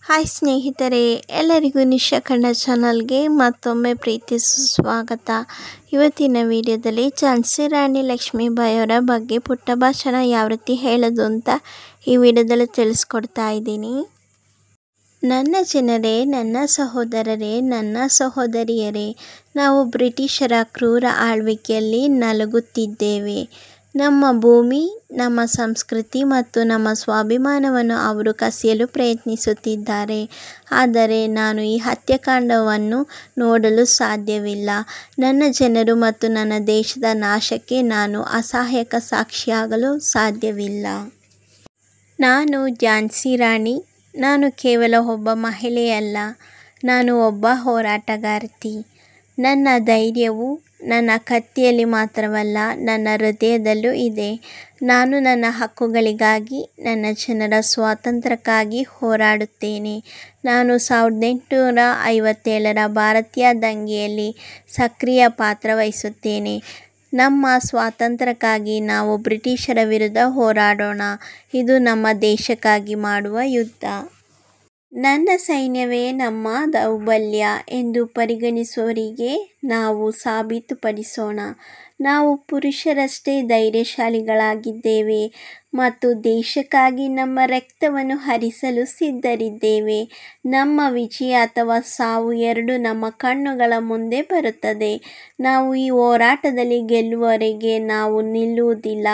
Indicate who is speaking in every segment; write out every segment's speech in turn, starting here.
Speaker 1: Hi ಸ್ನೇಹಿತರೆ, ಎಲ್ಲರಿಗೂ ನಿಶಾ ಕನ್ನಡ ಚಾನಲ್ಗೆ ಮತ್ತೊಮ್ಮೆ ಪ್ರೀತಿ ಸುಸ್ವಾಗತ. ಇವತ್ತಿನ ವಿಡಿಯೋದಲ್ಲಿ ಝಾನ್ಸಿ ರಾಣಿ ಲಕ್ಷ್ಮೀಬಾಯಿ ಅವರ ಬಗ್ಗೆ ಪುಟ್ಟ ಭಾಷಣ ಯಾವ ರೀತಿ ಹೇಳೋದು ಅಂತ ಈ ವಿಡಿಯೋದಲ್ಲಿ ತಿಳಿಸ್ಕೊಡ್ತಾ ಇದ್ದೀನಿ. ನನ್ನ ಜನರೇ, ನನ್ನ ಸಹೋದರರೇ, ನನ್ನ ಸಹೋದರಿಯರೇ, ನಾವು ಬ್ರಿಟಿಷರ ಕ್ರೂರ ಆಳ್ವಿಕೆಯಲ್ಲಿ ನಲುಗುತ್ತಿದ್ದೇವೆ. ನಮ್ಮ ಭೂಮಿ, ನಮ್ಮ ಸಂಸ್ಕೃತಿ ಮತ್ತು ನಮ್ಮ ಸ್ವಾಭಿಮಾನವನ್ನು ಅವರು ಕಸಿಯಲು ಪ್ರಯತ್ನಿಸುತ್ತಿದ್ದಾರೆ. ಆದರೆ ನಾನು ಈ ಹತ್ಯಾಕಾಂಡವನ್ನು ನೋಡಲು ಸಾಧ್ಯವಿಲ್ಲ. ನನ್ನ ಜನರು ಮತ್ತು ನನ್ನ ದೇಶದ ನಾಶಕ್ಕೆ ನಾನು ಅಸಹಾಯಕ ಸಾಕ್ಷಿಯಾಗಲು ಸಾಧ್ಯವಿಲ್ಲ. ನಾನು ಝಾನ್ಸಿ ರಾಣಿ. ನಾನು ಕೇವಲ ಒಬ್ಬ ಮಹಿಳೆಯಲ್ಲ, ನಾನು ಒಬ್ಬ ಹೋರಾಟಗಾರ್ತಿ. ನನ್ನ ಧೈರ್ಯವು ನನ್ನ ಕತ್ತಿಯಲ್ಲಿ ಮಾತ್ರವಲ್ಲ, ನನ್ನ ಹೃದಯದಲ್ಲೂ ಇದೆ. ನಾನು ನನ್ನ ಹಕ್ಕುಗಳಿಗಾಗಿ, ನನ್ನ ಜನರ ಸ್ವಾತಂತ್ರ್ಯಕ್ಕಾಗಿ ಹೋರಾಡುತ್ತೇನೆ. ನಾನು 1857ರ ಭಾರತೀಯ ದಂಗೆಯಲ್ಲಿ ಸಕ್ರಿಯ ಪಾತ್ರ ವಹಿಸುತ್ತೇನೆ. ನಮ್ಮ ಸ್ವಾತಂತ್ರ್ಯಕ್ಕಾಗಿ ನಾವು ಬ್ರಿಟಿಷರ ವಿರುದ್ಧ ಹೋರಾಡೋಣ. ಇದು ನಮ್ಮ ದೇಶಕ್ಕಾಗಿ ಮಾಡುವ ಯುದ್ಧ. ನನ್ನ ಸೈನ್ಯವೇ ನಮ್ಮ ದೌರ್ಬಲ್ಯ ಎಂದು ಪರಿಗಣಿಸುವವರಿಗೆ ನಾವು ಸಾಬೀತುಪಡಿಸೋಣ. ನಾವು ಪುರುಷರಷ್ಟೇ ಧೈರ್ಯಶಾಲಿಗಳಾಗಿದ್ದೇವೆ ಮತ್ತು ದೇಶಕ್ಕಾಗಿ ನಮ್ಮ ರಕ್ತವನ್ನು ಹರಿಸಲು ಸಿದ್ಧರಿದ್ದೇವೆ. ನಮ್ಮ ವಿಜಯ ಅಥವಾ ಸಾವು ಎರಡೂ ನಮ್ಮ ಕಣ್ಣುಗಳ ಮುಂದೆ ಬರುತ್ತದೆ. ನಾವು ಈ ಹೋರಾಟದಲ್ಲಿ ಗೆಲ್ಲುವವರೆಗೆ ನಾವು ನಿಲ್ಲುವುದಿಲ್ಲ.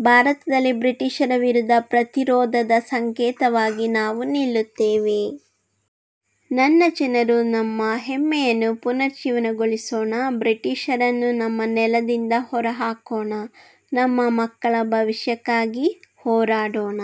Speaker 1: ಭಾರತದಲ್ಲಿ ಬ್ರಿಟಿಷರ ವಿರುದ್ಧ ಪ್ರತಿರೋಧದ ಸಂಕೇತವಾಗಿ ನಾವು ನಿಲ್ಲುತ್ತೇವೆ. ನನ್ನ ಜನರು, ನಮ್ಮ ಹೆಮ್ಮೆಯನ್ನು ಪುನರುಜ್ಜೀವನಗೊಳಿಸೋಣ. ಬ್ರಿಟಿಷರನ್ನು ನಮ್ಮ ನೆಲದಿಂದ ಹೊರಹಾಕೋಣ. ನಮ್ಮ ಮಕ್ಕಳ ಭವಿಷ್ಯಕ್ಕಾಗಿ ಹೋರಾಡೋಣ.